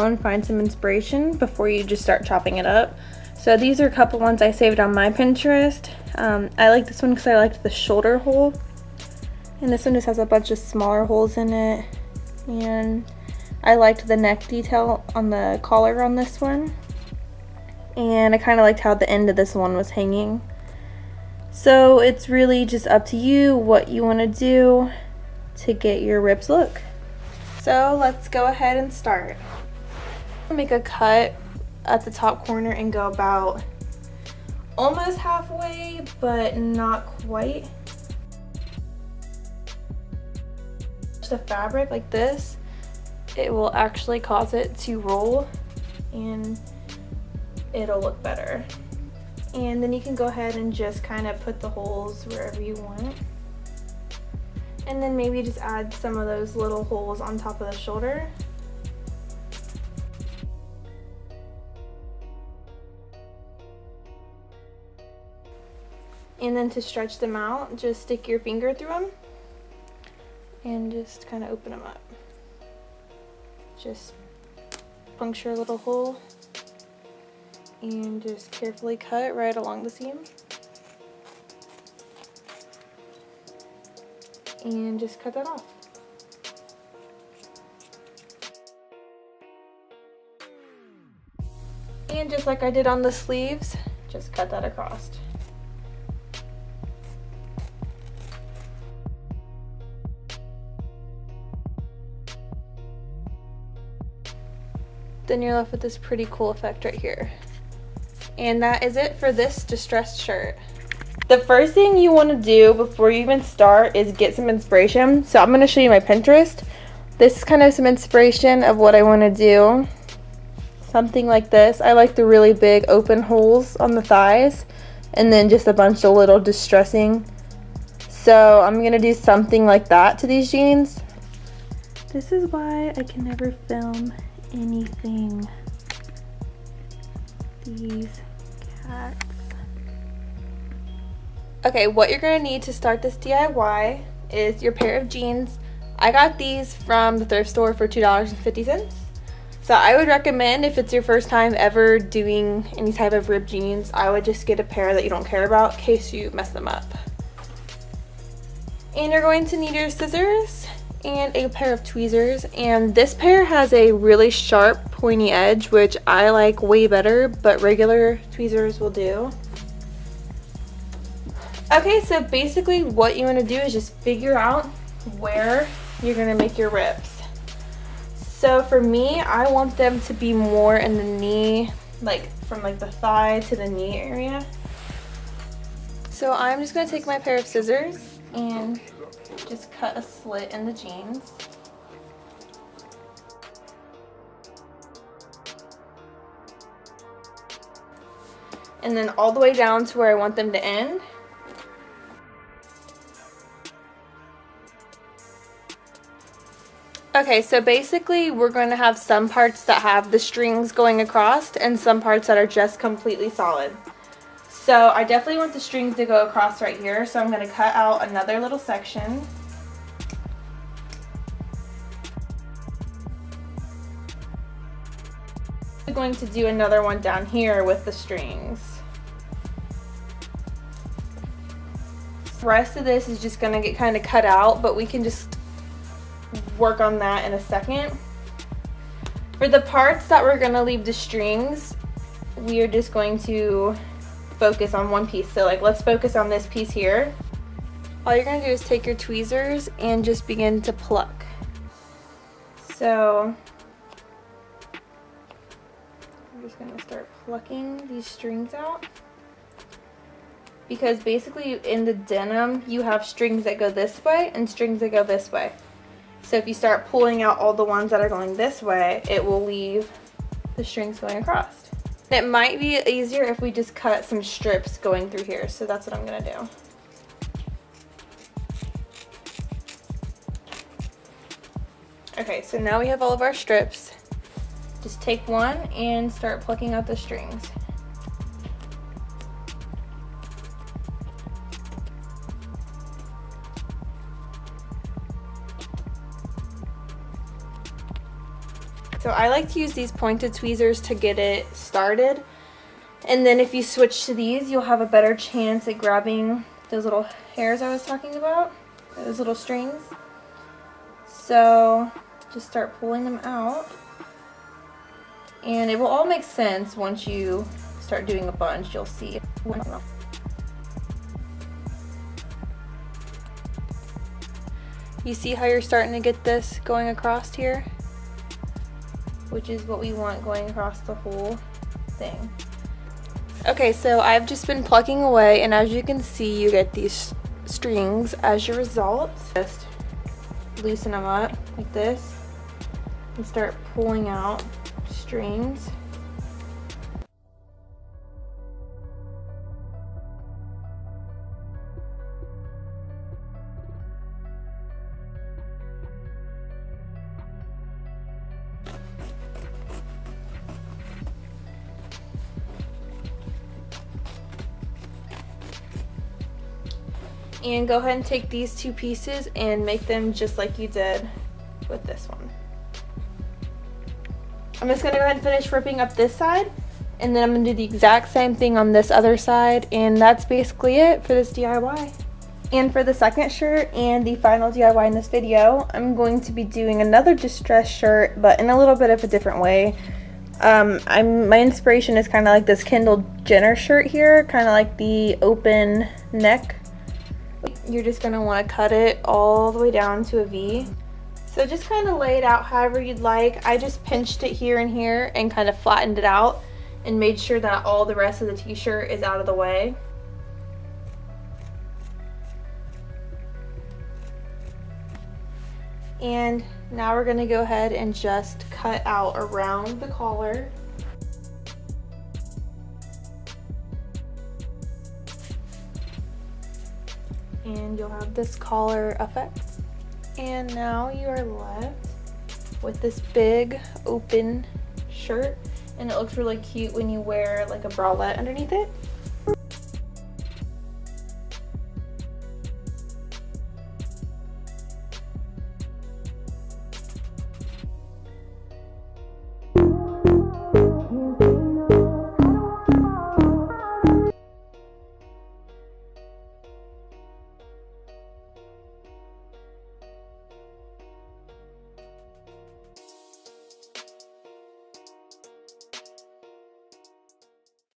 and find some inspiration before you just start chopping it up. So these are a couple ones I saved on my Pinterest. I like this one because I liked the shoulder hole, and this one just has a bunch of smaller holes in it, and I liked the neck detail on the collar on this one, and I kind of liked how the end of this one was hanging. So it's really just up to you what you want to do to get your ribs look. So let's go ahead and start. Make a cut at the top corner and go about almost halfway, but not quite. The fabric like this, it will actually cause it to roll and it'll look better. And then you can go ahead and just kind of put the holes wherever you want. And then maybe just add some of those little holes on top of the shoulder. And then to stretch them out, just stick your finger through them and just kind of open them up. Just puncture a little hole and just carefully cut right along the seam. And just cut that off. And just like I did on the sleeves, just cut that across. Then you're left with this pretty cool effect right here. And that is it for this distressed shirt. The first thing you want to do before you even start is get some inspiration. So I'm going to show you my Pinterest. This is kind of some inspiration of what I want to do. Something like this. I like the really big open holes on the thighs, and then just a bunch of little distressing. So I'm going to do something like that to these jeans. This is why I can never film anything. These cats. Okay, what you're gonna need to start this DIY is your pair of jeans. I got these from the thrift store for $2.50. So I would recommend, if it's your first time ever doing any type of ripped jeans, I would just get a pair that you don't care about in case you mess them up. And you're going to need your scissors and a pair of tweezers, and this pair has a really sharp pointy edge, which I like way better, but regular tweezers will do. Okay, so basically what you want to do is just figure out where you're going to make your ribs. So for me, I want them to be more in the knee, like from like the thigh to the knee area. So I'm just going to take my pair of scissors and just cut a slit in the jeans. And then all the way down to where I want them to end. Okay, so basically we're going to have some parts that have the strings going across and some parts that are just completely solid. So I definitely want the strings to go across right here, so I'm going to cut out another little section. I'm going to do another one down here with the strings. The rest of this is just going to get kind of cut out, but we can just work on that in a second. For the parts that we're going to leave the strings, we are just going to focus on one piece. So like, let's focus on this piece here. All you're going to do is take your tweezers and just begin to pluck. So I'm just going to start plucking these strings out, because basically in the denim you have strings that go this way and strings that go this way. So if you start pulling out all the ones that are going this way, it will leave the strings going across. It might be easier if we just cut some strips going through here, so that's what I'm gonna do. Okay, so now we have all of our strips. Just take one and start plucking out the strings. So I like to use these pointed tweezers to get it started. And then if you switch to these, you'll have a better chance at grabbing those little hairs I was talking about, those little strings. So just start pulling them out. And it will all make sense once you start doing a bunch, you'll see. You see how you're starting to get this going across here? Which is what we want going across the whole thing. Okay, so I've just been plucking away, and as you can see, you get these strings as your result. Just loosen them up like this and start pulling out strings. And go ahead and take these two pieces and make them just like you did with this one. I'm just gonna go ahead and finish ripping up this side, and then I'm gonna do the exact same thing on this other side, and that's basically it for this DIY. And for the second shirt and the final DIY in this video, I'm going to be doing another distressed shirt, but in a little bit of a different way. My inspiration is kind of like this Kendall Jenner shirt here, kind of like the open neck. You're just going to want to cut it all the way down to a V. So just kind of lay it out however you'd like. I just pinched it here and here and kind of flattened it out and made sure that all the rest of the t-shirt is out of the way. And now we're going to go ahead and just cut out around the collar. And you'll have this collar effect. And now you are left with this big open shirt, and it looks really cute when you wear like a bralette underneath it.